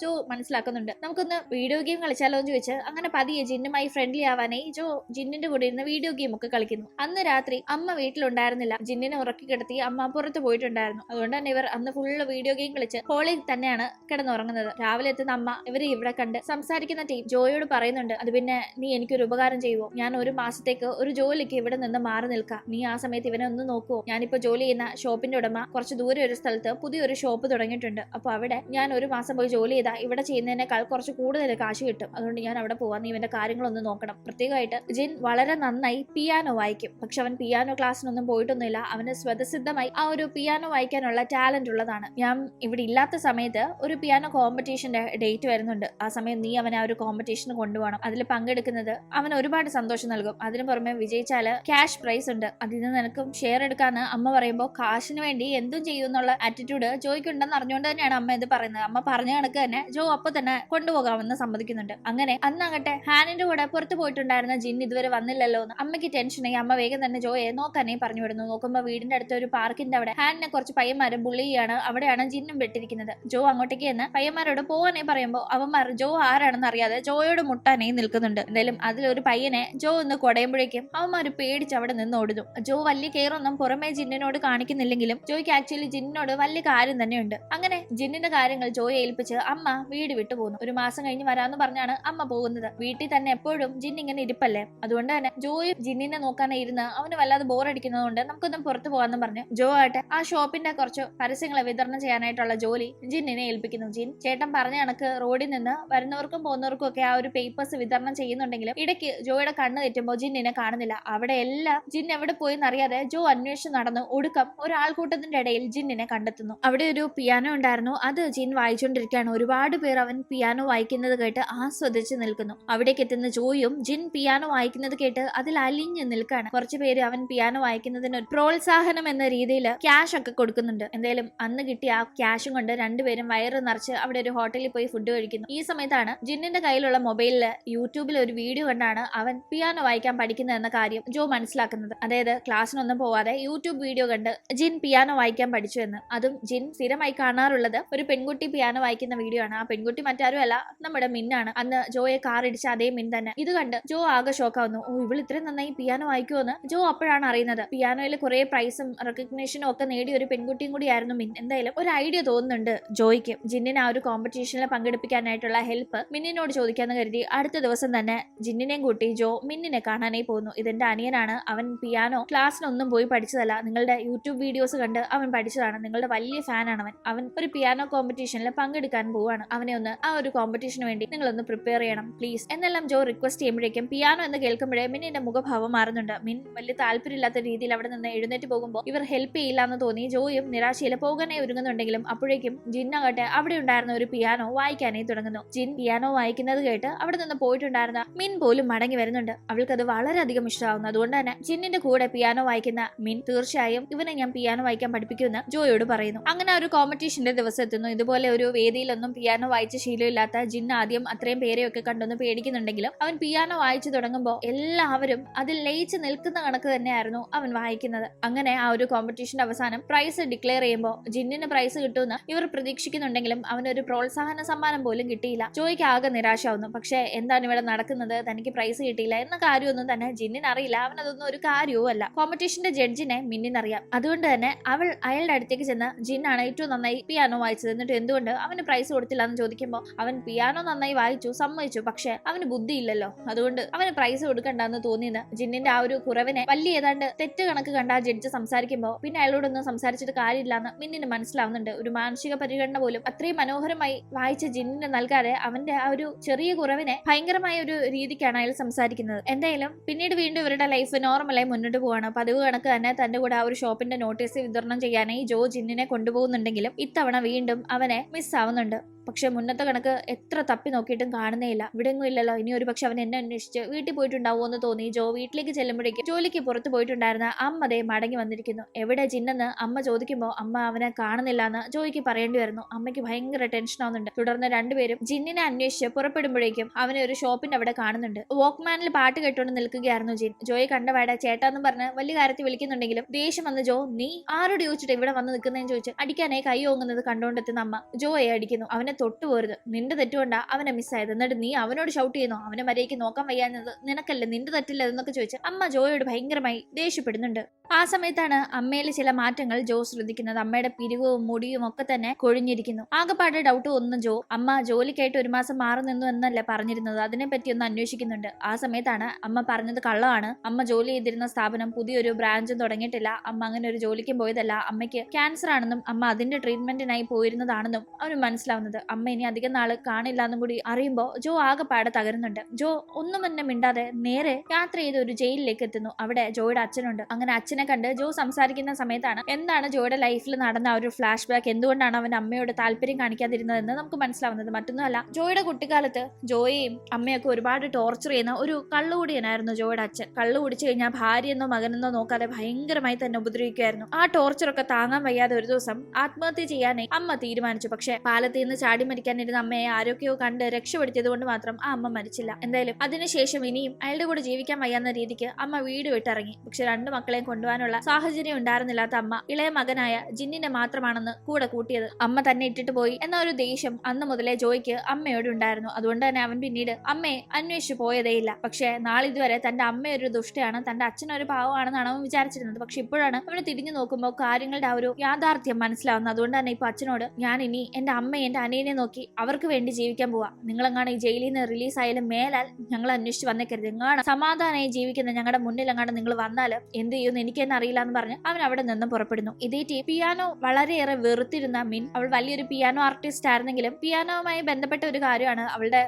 ജോ മനസ്സിലാക്കുന്നുണ്ട്. നമുക്കൊന്ന് വീഡിയോ ഗെയിം കളിച്ചാലോ എന്ന് ചോദിച്ച് അങ്ങനെ പതിയെ ജിന്നുമായി ഫ്രണ്ട്ലി ആവാനായി ജോ ജിന്നിന്റെ കൂടെ ഇരുന്ന് വീഡിയോ ഗെയിം ഒക്കെ കളിക്കുന്നു. അന്ന് രാത്രി അമ്മ വീട്ടിലുണ്ടായിരുന്നില്ല. ജിന്നിനെ ഉറക്കി കിടത്തി അമ്മ പുറത്ത് പോയിട്ടുണ്ടായിരുന്നു. അതുകൊണ്ട് തന്നെ ഇവർ അന്ന് ഫുള്ള് വീഡിയോ ഗെയിം കളിച്ച് ഹോളിൽ തന്നെയാണ് കിടന്നുറങ്ങുന്നത്. രാവിലെ എത്തുന്ന അമ്മ ഇവരെ ഇവിടെ കണ്ട് സംസാരിക്കുന്ന ടീം ജോയോട് പറയുന്നുണ്ട്, അത് പിന്നെ നീ എനിക്കൊരു ഉപകാരം ചെയ്യുവോ, ഞാൻ ഒരു മാസത്തേക്ക് ഒരു ജോലിക്ക് ഇവിടെ നിന്ന് മാറി നിൽക്കാം, നീ ആ സമയത്ത് ഇവനെ ഒന്ന് നോക്കുവോ, ഞാനിപ്പോ ജോലി ചെയ്യുന്ന ഷോപ്പിന്റെ ഉടമ കുറച്ച് ദൂരെ ഒരു സ്ഥലത്ത് പുതിയൊരു ഷോപ്പ് തുടങ്ങിയിട്ടുണ്ട്, അപ്പൊ അവിടെ ഞാൻ ഒരു മാസം പോയി ജോലി ചെയ്താൽ ഇവിടെ ചെയ്യുന്നതിനേക്കാൾ കുറച്ച് കൂടുതൽ കാശ് കിട്ടും, അതുകൊണ്ട് ഞാൻ അവിടെ പോവാൻ, നീ ഇവന്റെ കാര്യങ്ങളൊന്ന് നോക്കണം. പ്രത്യേകമായിട്ട് ജിൻ വളരെ നന്നായി പിയാനോ വായിക്കും. പക്ഷെ അവൻ പിയാനോ ക്ലാസ്സിനൊന്നും പോയിട്ടൊന്നുമില്ല. അവന് സ്വതസിദ്ധമായി ആ ഒരു പിയാനോ വായിക്കാനുള്ള ടാലന്റ് ഉള്ളതാണ്. ഞാൻ ഇവിടെ ഇല്ലാത്ത സമയത്ത് ഒരു പിയാനോ കോമ്പറ്റീഷന്റെ ഡേറ്റ് വരുന്നുണ്ട്, ആ സമയം നീ അവനെ ആ ഒരു കോമ്പറ്റീഷന് കൊണ്ടുപോകണം. അതിൽ പങ്കെടുക്കുന്നത് അവന് ഒരുപാട് സന്തോഷം നൽകും. അതിന് പുറമെ വിജയിച്ചാല് ക്യാഷ് പ്രൈസ് ഉണ്ട്, അതിൽ നിന്ന് നിനക്കും ഷെയർ എടുക്കാന്ന് അമ്മ പറയുമ്പോൾ കാശിന് വേണ്ടി എന്തും ചെയ്യുന്നുള്ള ആറ്റിറ്റ്യൂഡ് ജോയ്ക്കുണ്ടെന്ന് അറിഞ്ഞുകൊണ്ട് തന്നെയാണ് അമ്മ ഇത് പറയുന്നത്. അമ്മ പറഞ്ഞ കണക്ക് തന്നെ ജോ അപ്പൊ തന്നെ കൊണ്ടുപോകാമെന്ന് സമ്മതിക്കുന്നുണ്ട്. അങ്ങനെ അന്നാകട്ടെ ഹാനിന്റെ കൂടെ പുറത്തു പോയിട്ടുണ്ടായിരുന്ന ജിൻ ഇതുവരെ വന്നില്ലല്ലോ എന്ന് അമ്മയ്ക്ക് ടെൻഷനായി. അമ്മ വേഗം തന്നെ ജോയെ നോക്കാനേ പറഞ്ഞു വിടുന്നു. നോക്കുമ്പോ വീടിന്റെ അടുത്ത ഒരു പാർക്കിന്റെ അവിടെ ഹാനിനെ കുറച്ച് പയ്യന്മാരും ബുള്ളിയാണ്. അവിടെയാണ് ജിന്നും വെട്ടിരിക്കുന്നത്. ജോ അങ്ങോട്ടേക്ക് എന്ന് പയ്യന്മാരോട് പോവാനേ പറയുമ്പോ അവന്മാർ ജോ ആരാണെന്ന് അറിയാതെ ജോയോട് മുട്ടാനേ നിൽക്കുന്നുണ്ട്. എന്തായാലും അതിലൊരു പയ്യനെ ജോ ഒന്ന് കൊടയുമ്പോഴേക്കും അവന്മാര് പേടിച്ച് അവിടെ നിന്ന് ഓടുന്നു. ജോ വലിയ കെയറൊന്നും പുറമേ ജിന്നിനോട് കാണിക്കുന്നില്ലെങ്കിലും ജോയ്ക്ക് ആക്ച്വലി ജിന്നിനോട് വലിയ കാര്യം തന്നെയുണ്ട്. അങ്ങനെ ജിന്നിന്റെ കാര്യങ്ങൾ ജോയെ ഏൽപ്പിച്ച് അമ്മ വീട് വിട്ടു പോകുന്നു. ഒരു മാസം കഴിഞ്ഞ് വരാമെന്ന് പറഞ്ഞാണ് അമ്മ പോകുന്നത്. വീട്ടിൽ തന്നെ എപ്പോഴും ജിൻ ഇങ്ങനെ ഇരിപ്പല്ലേ, അതുകൊണ്ട് തന്നെ ജോയും ജിന്നിനെ നോക്കാനായി ഇരുന്ന് അവന് വല്ലാതെ ബോറടിക്കുന്നതുകൊണ്ട് നമുക്കൊന്നും പുറത്തു പോകാന്ന് പറഞ്ഞു ജോ ആട്ടെ ആ ഷോപ്പിന്റെ കുറച്ച് പരസ്യങ്ങളെ വിതരണം ചെയ്യാനായിട്ടുള്ള ജോലി ജിന്നിനെ ഏൽപ്പിക്കുന്നു. ജിൻ ചേട്ടൻ പറഞ്ഞ കണക്ക് റോഡിൽ നിന്ന് വരുന്നവർക്കും പോകുന്നവർക്കും ഒക്കെ ആ ഒരു പേപ്പേഴ്സ് വിതരണം ചെയ്യുന്നുണ്ടെങ്കിലും ഇടയ്ക്ക് ജോയുടെ കണ്ണ് തെറ്റുമ്പോൾ ജിന്നിനെ കാണുന്നില്ല. അവിടെ എല്ലാം ജിൻ എവിടെ പോയെന്നറിയാതെ ജോ അന്വേഷിച്ച് നടന്ന് ഒടുക്കം ഒരാൾക്കൂട്ടത്തിന്റെ ഇടയിൽ ജിന്നിനെ കണ്ടെത്തുന്നു. അവിടെ ഒരു പിയാനോ ഉണ്ടായിരുന്നു, അത് ജിൻ വായിച്ചുകൊണ്ടിരിക്കുകയാണ്. ഒരുപാട് പേർ അവൻ പിയാനോ വായിക്കുന്നത് കേട്ട് ആസ്വദിച്ച് നിൽക്കുന്നു. അവിടേക്ക് എത്തുന്ന ജോയും ജിൻ പിയാനോ വായിക്കുന്നത് കേട്ട് അതിൽ അലിഞ്ഞു നിൽക്കാണ്. കുറച്ചു പേര് അവൻ പിയാനോ വായിക്കുന്നതിന് ഒരു പ്രോത്സാഹനം എന്ന രീതിയിൽ ക്യാഷ് ഒക്കെ കൊടുക്കുന്നുണ്ട്. എന്തായാലും അന്ന് കിട്ടിയ ആ ക്യാഷും കൊണ്ട് രണ്ടുപേരും വയറ് നിറച്ച് അവിടെ ഒരു ഹോട്ടലിൽ പോയി ഫുഡ് കഴിക്കുന്നു. ഈ സമയത്താണ് ജിന്നിന്റെ കയ്യിലുള്ള മൊബൈലില് യൂട്യൂബിൽ ഒരു വീഡിയോ കണ്ടാണ് അവൻ പിയാനോ വായിക്കാൻ പഠിക്കുന്നത് എന്ന കാര്യം ജോ മനസ്സിലാക്കുന്നത്. അതായത് ക്ലാസ്സിനൊന്നും പോവാതെ യൂട്യൂബ് വീഡിയോ കണ്ട് ജിൻ പിയാനോ വായിക്കാൻ പഠിച്ചു എന്ന്. അതും ജിൻ സ്ഥിരമായി കാണാറുള്ളത് ഒരു പെൺകുട്ടി പിയാനോ വായിക്കുന്ന വീഡിയോ ആണ്. ആ പെൺകുട്ടി മറ്റാരും അല്ല, നമ്മുടെ മിന്നാണ്. അന്ന് ജോയെ കാർ ഇടിച്ച അതേ മിൻ തന്നെ. ഇത് കണ്ട് ജോ ആകെ ഷോക്കാവുന്നു. ഓ, ഇവൾ ഇത്രയും നന്നായി പിയാനോ വായിക്കുമെന്ന് ജോ അപ്പോഴാണ് അറിയുന്നത്. പിയാനോയിൽ കുറെ പ്രൈസും റെക്കഗ്നേഷനും ഒക്കെ നേടിയ ഒരു പെൺകുട്ടിയും കൂടിയായിരുന്നു മിൻ. എന്തായാലും ഒരു ഐഡിയ തോന്നുന്നുണ്ട് ജോയ്ക്ക്. ജിന്നിനെ ആ ഒരു കോമ്പറ്റീഷനിൽ പങ്കെടുപ്പിക്കാനായിട്ടുള്ള ഹെൽപ്പ് മിന്നിനോട് ചോദിക്കാന്ന് കരുതി അടുത്ത ദിവസം തന്നെ ജിന്നിനെയും കൂട്ടി ജോ മിന്നിനെ കാണാനായി പോകുന്നു. ഇതെന്റെ അനിയനാണ്, അവൻ പിയാനോ ക്ലാസ്സിനൊന്നും പോയി പഠിച്ചതല്ല, നിങ്ങളുടെ യൂട്യൂബ് വീഡിയോസ് കണ്ട് അവൻ പഠിച്ചതാണ്, നിങ്ങളുടെ വലിയ ഫാനാണ് അവൻ. അവൻ ഒരു പിയാനോ കോമ്പറ്റീഷനിൽ പങ്കെടുപ്പിക്കും പങ്കെടുക്കാൻ പോവാണ്. അവനെ ഒന്ന് ആ ഒരു കോമ്പറ്റീഷന് വേണ്ടി നിങ്ങളൊന്ന് പ്രിപ്പയർ ചെയ്യണം പ്ലീസ് എന്നെല്ലാം ജോ റിക്വസ്റ്റ് ചെയ്യുമ്പോഴേക്കും പിയാനോ എന്ന് കേൾക്കുമ്പോഴേ മിന്നിന്റെ മുഖഭാവം മാറുന്നുണ്ട്. മിൻ വലിയ താല്പര്യമില്ലാത്ത രീതിയിൽ അവിടെ നിന്ന് എഴുന്നേറ്റ് പോകുമ്പോൾ ഇവർ ഹെൽപ്പ് ചെയ്യില്ല എന്ന് തോന്നി ജോയും നിരാശയിൽ പോകാനേ ഒരുങ്ങുന്നുണ്ടെങ്കിലും അപ്പോഴേക്കും ജിന്നാകട്ടെ അവിടെ ഉണ്ടായിരുന്ന ഒരു പിയാനോ വായിക്കാനായി തുടങ്ങുന്നു. ജിൻ പിയാനോ വായിക്കുന്നത് കേട്ട് അവിടെ നിന്ന് പോയിട്ടുണ്ടായിരുന്ന മിൻ പോലും മടങ്ങി വരുന്നുണ്ട്. അവൾക്കത് വളരെയധികം ഇഷ്ടമാവുന്നു. അതുകൊണ്ട് തന്നെ ജിന്നിന്റെ കൂടെ പിയാനോ വായിക്കുന്ന മിൻ തീർച്ചയായും ഇവനെ ഞാൻ പിയാനോ വായിക്കാൻ പഠിപ്പിക്കുമെന്ന് ജോയോട് പറയുന്നു. അങ്ങനെ ഒരു കോമ്പറ്റീഷന്റെ ദിവസം എത്തുന്നു. ഇതുപോലെ ഒരു വേദിയിലൊന്നും പിയാനോ വായിച്ച ശീലമില്ലാത്ത ജിൻ ആദ്യം അത്രയും പേരെയൊക്കെ കണ്ടൊന്ന് പേടിക്കുന്നുണ്ടെങ്കിലും അവൻ പിയാനോ വായിച്ചു തുടങ്ങുമ്പോൾ എല്ലാവരും അതിൽ ലയിച്ച് നിൽക്കുന്ന കണക്ക് തന്നെയായിരുന്നു അവൻ വായിക്കുന്നത്. അങ്ങനെ ആ ഒരു കോമ്പറ്റീഷന്റെ അവസാനം പ്രൈസ് ഡിക്ലെയർ ചെയ്യുമ്പോൾ ജിന്നിന് പ്രൈസ് കിട്ടുമെന്ന് ഇവർ പ്രതീക്ഷിക്കുന്നുണ്ടെങ്കിലും അവനൊരു പ്രോത്സാഹന സമ്മാനം പോലും കിട്ടിയില്ല. ജോയ്ക്ക് ആകെ നിരാശയാവുന്നു. പക്ഷെ എന്താണ് ഇവിടെ നടക്കുന്നത്, തനിക്ക് പ്രൈസ് കിട്ടിയില്ല എന്ന കാര്യമൊന്നും തന്നെ ജിന്നിന് അറിയില്ല. അവൻ അതൊന്നും ഒരു കാര്യവും അല്ല. കോമ്പറ്റീഷന്റെ ജഡ്ജിനെ മിന്നിനറിയാം. അതുകൊണ്ട് തന്നെ അവൾ അയാളുടെ അടുത്തേക്ക് ചെന്ന് ജിന്നാണ് ഏറ്റവും നന്നായി പിയാനോ വായിച്ചത്, എന്നിട്ട് എന്തുകൊണ്ട് അവന് പ്രൈസ് കൊടുത്തില്ല എന്ന് ചോദിക്കുമ്പോൾ അവൻ പിയാനോ നന്നായി വായിച്ചു, സമ്മതിച്ചു, പക്ഷെ അവന് ബുദ്ധിയില്ലല്ലോ, അതുകൊണ്ട് അവന് പ്രൈസ് കൊടുക്കണ്ടെന്ന് തോന്നിയെന്ന് ജിന്നിന്റെ ആ ഒരു കുറവിനെ വലിയ ഏതാണ്ട് തെറ്റ് കണക്ക് കണ്ട ആ ജഡ്ജ് സംസാരിക്കുമ്പോൾ പിന്നെ അയാളോടൊന്നും സംസാരിച്ചിട്ട് കാര്യമില്ലാന്ന് മിന്നിന് മനസ്സിലാവുന്നുണ്ട്. ഒരു മാനസിക പരിഗണന പോലും അത്രയും മനോഹരമായി വായിച്ച ജിന്നിന് നൽകാതെ അവന്റെ ആ ഒരു ചെറിയ കുറവിനെ ഭയങ്കരമായ ഒരു രീതിക്കാണ് അയാൾ സംസാരിക്കുന്നത്. എന്തായാലും പിന്നീട് വീണ്ടും ഇവരുടെ ലൈഫ് നോർമലായി മുന്നോട്ട് പോവാണ്. പതിവ് കണക്ക് തന്നെ തന്റെ കൂടെ ആ ഒരു ഷോപ്പിന്റെ നോട്ടീസ് വിതരണം ചെയ്യാനായി ജോ ജിന്നിനെ കൊണ്ടുപോകുന്നുണ്ടെങ്കിലും ഇത്തവണ വീണ്ടും അവനെ മിസ് ആവുന്നുണ്ട്. പക്ഷെ മുന്നത്തെ കണക്ക് എത്ര തപ്പി നോക്കിയിട്ടും കാണുന്നേയില്ല. ഇവിടെയൊന്നും ഇല്ലല്ലോ. ഇനി ഒരു പക്ഷെ അവൻ എന്നെ അന്വേഷിച്ച് വീട്ടിൽ പോയിട്ടുണ്ടാവുമോ എന്ന് തോന്നി ജോ വീട്ടിലേക്ക് ചെല്ലുമ്പോഴേക്കും ജോലിക്ക് പുറത്ത് പോയിട്ടുണ്ടായിരുന്ന അമ്മതേ മടങ്ങി വന്നിരിക്കുന്നു. എവിടെ ജിന്നെന്ന് അമ്മ ചോദിക്കുമ്പോൾ അമ്മ അവനെ കാണുന്നില്ല എന്ന് ജോയ്ക്ക് പറയേണ്ടി വരുന്നു. അമ്മയ്ക്ക് ഭയങ്കര ടെൻഷൻ ആവുന്നുണ്ട്. തുടർന്ന് രണ്ടുപേരും ജിന്നിനെ അന്വേഷിച്ച് പുറപ്പെടുമ്പോഴേക്കും അവനെ ഒരു ഷോപ്പിന്റെ അവിടെ കാണുന്നുണ്ട്. വോക്ക്മാനിൽ പാട്ട് കേട്ടുകൊണ്ട് നിൽക്കുകയായിരുന്നു ജിൻ. ജോയെ കണ്ടപാടെ ചേട്ടാന്ന് പറഞ്ഞ് വലിയ കാര്യത്തിൽ വിളിക്കുന്നുണ്ടെങ്കിലും ദേഷ്യം വന്ന് ജോ നീ ആരോട് ചോദിച്ചിട്ട് ഇവിടെ വന്ന് നിൽക്കുന്നതെന്ന് ചോദിച്ച് അടിക്കാനായി കൈ ഓങ്ങുന്നത് കണ്ടുകൊണ്ടെത്തുന്ന അമ്മ ജോയെ അടിക്കുന്നു. അവനെ തൊട്ടുപോരുത്, നിന്റെ തെറ്റുകൊണ്ടാ അവനെ മിസ്സായത്, എന്നിട്ട് നീ അവനോട് ഷൗട്ട് ചെയ്യുന്നോ, അവനെ മര്യാദയ്ക്ക് നോക്കാൻ വയ്യാഞ്ഞത് നിനക്കല്ലേ, നിന്റെ തെറ്റില്ല എന്നൊക്കെ ചോദിച്ച് അമ്മ ജോയോട് ഭയങ്കരമായി ദേഷ്യപ്പെടുന്നുണ്ട്. ആ സമയത്താണ് അമ്മയിൽ ചില മാറ്റങ്ങൾ ജോ ശ്രദ്ധിക്കുന്നത്. അമ്മയുടെ പിരിവും മുടിയും ഒക്കെ തന്നെ കൊഴിഞ്ഞിരിക്കുന്നു. ആകെപ്പാടെ ഡൗട്ട് ഒന്ന് ജോ അമ്മ ജോലിക്കായിട്ട് 1 മാസം മാറി നിന്നു എന്നല്ലേ പറഞ്ഞിരുന്നത്, അതിനെപ്പറ്റി ഒന്ന് അന്വേഷിക്കുന്നുണ്ട്. ആ സമയത്താണ് അമ്മ പറഞ്ഞത് കള്ളമാണ്. അമ്മ ജോലി ചെയ്തിരുന്ന സ്ഥാപനം പുതിയൊരു ബ്രാഞ്ചും തുടങ്ങിയിട്ടില്ല. അമ്മ അങ്ങനെ ഒരു ജോലിക്കും പോയതല്ല. അമ്മയ്ക്ക് ക്യാൻസർ ആണെന്നും അമ്മ അതിന്റെ ട്രീറ്റ്മെന്റിനായി പോയിരുന്നതാണെന്നും അവന് മനസ്സിലാവുന്നത്. അമ്മ ഇനി അധികം നാള് കാണില്ല എന്നും കൂടി അറിയുമ്പോൾ ജോ ആകെപ്പാടെ തകരുന്നുണ്ട്. ജോ ഒന്നും തന്നെ മിണ്ടാതെ നേരെ യാത്ര ചെയ്ത് ഒരു ജയിലിലേക്ക് എത്തുന്നു. അവിടെ ജോയുടെ അച്ഛനുണ്ട്. അങ്ങനെ അച്ഛനെ കണ്ട് ജോ സംസാരിക്കുന്ന സമയത്താണ് എന്താണ് ജോയുടെ ലൈഫിൽ നടന്ന ഒരു ഫ്ലാഷ് ബാക്ക്, എന്തുകൊണ്ടാണ് അവൻ അമ്മയോട് താല്പര്യം കാണിക്കാതിരുന്നതെന്ന് നമുക്ക് മനസ്സിലാവുന്നത്. മറ്റൊന്നുമല്ല, ജോയുടെ കുട്ടിക്കാലത്ത് ജോയെയും അമ്മയൊക്കെ ഒരുപാട് ടോർച്ചർ ചെയ്യുന്ന ഒരു കള്ളുകൂടിയനായിരുന്നു ജോയുടെ അച്ഛൻ. കള്ളു കുടിച്ചു കഴിഞ്ഞാൽ ഭാര്യയെന്നോ മകനെന്നോ നോക്കാതെ ഭയങ്കരമായി തന്നെ ഉപദ്രവിക്കുമായിരുന്നു. ആ ടോർച്ചറൊക്കെ താങ്ങാൻ വയ്യാതെ ഒരു ദിവസം ആത്മഹത്യ ചെയ്യാനായി അമ്മ തീരുമാനിച്ചു. പക്ഷെ പാലത്തിൽ നിന്ന് ചാടി മരിക്കാനിരുന്ന അമ്മയെ ആരൊക്കെയോ കണ്ട് രക്ഷപ്പെടുത്തിയത് കൊണ്ട് മാത്രം ആ അമ്മ മരിച്ചില്ല. എന്തായാലും അതിനുശേഷം ഇനിയും അയാളുടെ കൂടെ ജീവിക്കാൻ വയ്യാന്ന രീതിക്ക് അമ്മ വീട് വിട്ടിറങ്ങി. പക്ഷെ 2 മക്കളെയും കൊണ്ടുപോകാനുള്ള സാഹചര്യം ഉണ്ടായിരുന്നില്ലാത്ത അമ്മ ഇളയ മകനായ ജിന്നിനെ മാത്രമാണെന്ന് കൂടെ കൂട്ടിയത്. അമ്മ തന്നെ ഇട്ടിട്ട് പോയി എന്ന ഒരു ദേഷ്യം അന്ന് മുതലേ ജോയ്ക്ക് അമ്മയോട് ഉണ്ടായിരുന്നു. അതുകൊണ്ട് തന്നെ അവൻ പിന്നീട് അമ്മയെ അന്വേഷിച്ചു പോയതേയില്ല. പക്ഷെ നാളിതുവരെ തന്റെ അമ്മയൊരു ദുഷ്ടയാണ്, തന്റെ അച്ഛനൊരു പാവമാണെന്നാണ് അവൻ വിചാരിച്ചിരുന്നത്. പക്ഷെ ഇപ്പോഴാണ് അവന് തിരിഞ്ഞു നോക്കുമ്പോൾ കാര്യങ്ങളുടെ ആ ഒരു യാഥാർത്ഥ്യം മനസ്സിലാവുന്നത്. അതുകൊണ്ട് തന്നെ ഇപ്പൊ അച്ഛനോട് ഞാൻ ഇനി എന്റെ അമ്മയെ എന്റെ അനിയനെ നോക്കി അവർക്ക് വേണ്ടി ജീവിക്കാൻ പോവാ, നിങ്ങളെങ്ങാണ് ഈ ജയിലിൽ നിന്ന് റിലീസ് ആയാലും മേലാൽ ഞങ്ങൾ അന്വേഷിച്ച് വന്നേക്കരുത്, എങ്ങാണ് സമാധാനമായി ജീവിക്കുന്ന ഞങ്ങളുടെ മുന്നിൽ എങ്ങാണ്ട് നിങ്ങൾ വന്നാൽ എന്ത് ചെയ്യുമെന്ന് എനിക്ക് തന്നെ അറിയില്ല എന്ന് പറഞ്ഞ് അവൻ അവിടെ നിന്നും പുറപ്പെടുന്നു. ഇതേ പിയാനോ വളരെയേറെ വെറുത്തിരുന്ന മിൻ അവൾ വലിയൊരു പിയാനോ ആർട്ടിസ്റ്റ് ആയിരുന്നെങ്കിലും പിയാനോവുമായി ബന്ധപ്പെട്ട ഒരു കാര്യമാണ് അവളുടെ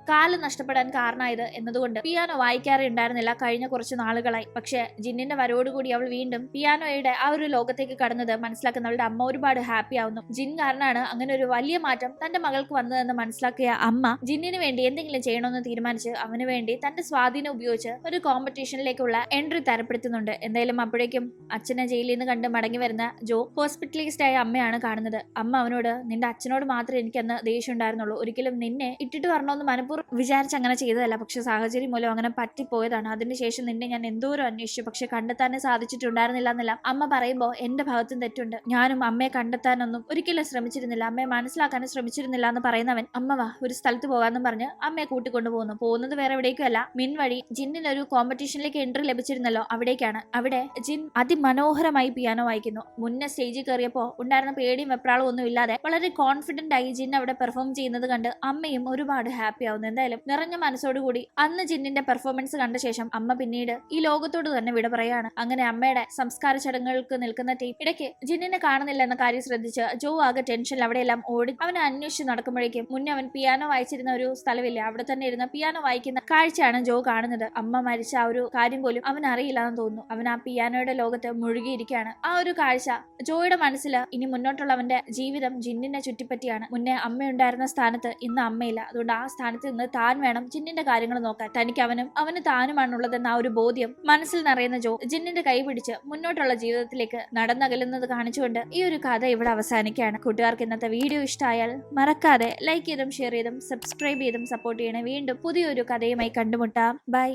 കാല് നഷ്ടപ്പെടാൻ കാരണമായത് എന്നതുകൊണ്ട് പിയാനോ വായിക്കാറേ ഉണ്ടായിരുന്നില്ല കഴിഞ്ഞ കുറച്ച് നാളുകളായി. പക്ഷെ ജിന്നിന്റെ വരോടുകൂടി അവൾ വീണ്ടും പിയാനോയുടെ ആ ഒരു ലോകത്തേക്ക് കടന്നത് മനസ്സിലാക്കുന്ന അവളുടെ അമ്മ ഒരുപാട് ഹാപ്പി ആവുന്നു. ജിൻ കാരണമാണ് അങ്ങനെ ഒരു വലിയ മാറ്റം തന്റെ മകൾക്ക് വന്നതെന്ന് മനസ്സിലാക്കിയ അമ്മ ജിന്നിന് വേണ്ടി എന്തെങ്കിലും ചെയ്യണമെന്ന് തീരുമാനിച്ച് അവന് വേണ്ടി തന്റെ സ്വാധീനം ഉപയോഗിച്ച് ഒരു കോമ്പറ്റീഷനിലേക്കുള്ള എൻട്രി തരപ്പെടുത്തുന്നുണ്ട്. എന്തായാലും അപ്പോഴേക്കും അച്ഛനെ ജയിലിൽ നിന്ന് കണ്ട് മടങ്ങി വരുന്ന ജോ ഹോസ്പിറ്റലിസ്റ്റ് ആയ അമ്മയാണ് കാണുന്നത്. അമ്മ അവനോട് നിന്റെ അച്ഛനോട് മാത്രമേ എനിക്കന്ന് ദേഷ്യം ഉണ്ടായിരുന്നുള്ളൂ, ഒരിക്കലും നിന്നെ ഇട്ടിട്ട് വരണമെന്ന് മനപ്പൂർവ്വം വിചാരിച്ച് അങ്ങനെ ചെയ്തതല്ല, പക്ഷെ സാഹചര്യം മൂലം അങ്ങനെ പറ്റിപ്പോയതാണ്. അതിനുശേഷം നിന്നെ ഞാൻ എന്തോരം അന്വേഷിച്ചു, പക്ഷെ കണ്ടെത്താനേ സാധിച്ചിട്ടുണ്ടായിരുന്നില്ല എന്നെല്ലാം അമ്മ പറയുമ്പോൾ എന്റെ ഭാഗത്തും തെറ്റുണ്ട്. ഞാനും അമ്മയെ കണ്ടെത്താനൊന്നും ഒരിക്കലും ശ്രമിച്ചിരുന്നില്ല, അമ്മയെ മനസ്സിലാക്കാനും ശ്രമിച്ചിരുന്നില്ല എന്ന് പറയുന്നവൻ അമ്മ വാ ഒരു സ്ഥലത്ത് പോകാമെന്നും പറഞ്ഞ് അമ്മയെ കൂട്ടിക്കൊണ്ടു പോകുന്നു. പോകുന്നത് വേറെ എവിടേക്കുമല്ല, മിൻ വഴി ജിന്നിന് ഒരു കോമ്പറ്റീഷനിലേക്ക് എൻട്രി ലഭിച്ചിരുന്നല്ലോ അവിടേക്കാണ്. അവിടെ ജിൻ അതിമനോഹരമായി പിയാനോ വായിക്കുന്നു. മുന്നേ സ്റ്റേജിൽ കയറിയപ്പോൾ ഉണ്ടായിരുന്ന പേടിയും വെപ്രാളും ഒന്നും ഇല്ലാതെ വളരെ കോൺഫിഡന്റ് ആയി ജിൻ അവിടെ പെർഫോം ചെയ്യുന്നത് കണ്ട് അമ്മയും ഒരുപാട് ഹാപ്പി ആവുന്നുണ്ട്. പോകുന്നത്. എന്തായാലും നിറഞ്ഞ മനസ്സോടുകൂടി അന്ന് ജിന്നിന്റെ പെർഫോമൻസ് കണ്ട ശേഷം അമ്മ പിന്നീട് ഈ ലോകത്തോട് തന്നെ വിട പറയാണ്. അങ്ങനെ അമ്മയുടെ സംസ്കാര ചടങ്ങുകൾക്ക് നിൽക്കുന്ന ടീം ഇടയ്ക്ക് ജിന്നിനെ കാണുന്നില്ല എന്ന കാര്യം ശ്രദ്ധിച്ച് ജോ ആകെ ടെൻഷനിൽ അവിടെയെല്ലാം ഓടി അവനെ അന്വേഷിച്ച് നടക്കുമ്പോഴേക്കും മുന്നേ അവൻ പിയാനോ വായിച്ചിരുന്ന ഒരു സ്ഥലമില്ല, അവിടെ തന്നെ ഇരുന്ന് പിയാനോ വായിക്കുന്ന കാഴ്ചയാണ് ജോ കാണുന്നത്. അമ്മ മരിച്ച ആ ഒരു കാര്യം പോലും അവൻ അറിയില്ലാന്ന് തോന്നുന്നു. അവൻ ആ പിയാനോയുടെ ലോകത്ത് മുഴുകിയിരിക്കുകയാണ്. ആ ഒരു കാഴ്ച ജോയുടെ മനസ്സിൽ ഇനി മുന്നോട്ടുള്ള അവന്റെ ജീവിതം ജിന്നിനെ ചുറ്റിപ്പറ്റിയാണ്. മുന്നേ അമ്മയുണ്ടായിരുന്ന സ്ഥാനത്ത് ഇന്ന് അമ്മയില്ല. അതുകൊണ്ട് ആ സ്ഥാനത്ത് നിന്ന് താൻ വേണം ജിന്നിന്റെ കാര്യങ്ങൾ നോക്കാൻ. തനിക്ക് അവന് താനുമാണുള്ളതെന്ന ആ ഒരു ബോധ്യം മനസ്സിൽ നിറയുന്ന ജോ ജിന്നിന്റെ കൈ പിടിച്ച് മുന്നോട്ടുള്ള ജീവിതത്തിലേക്ക് നടന്നകലുന്നത് കാണിച്ചുകൊണ്ട് ഈ ഒരു കഥ ഇവിടെ അവസാനിക്കുകയാണ്. കൂട്ടുകാർക്ക് ഇന്നത്തെ വീഡിയോ ഇഷ്ടമായാൽ മറക്കാതെ ലൈക്ക് ചെയ്തും ഷെയർ ചെയ്തും സബ്സ്ക്രൈബ് ചെയ്തും സപ്പോർട്ട് ചെയ്യണേ. വീണ്ടും പുതിയൊരു കഥയുമായി കണ്ടുമുട്ടാം. ബൈ.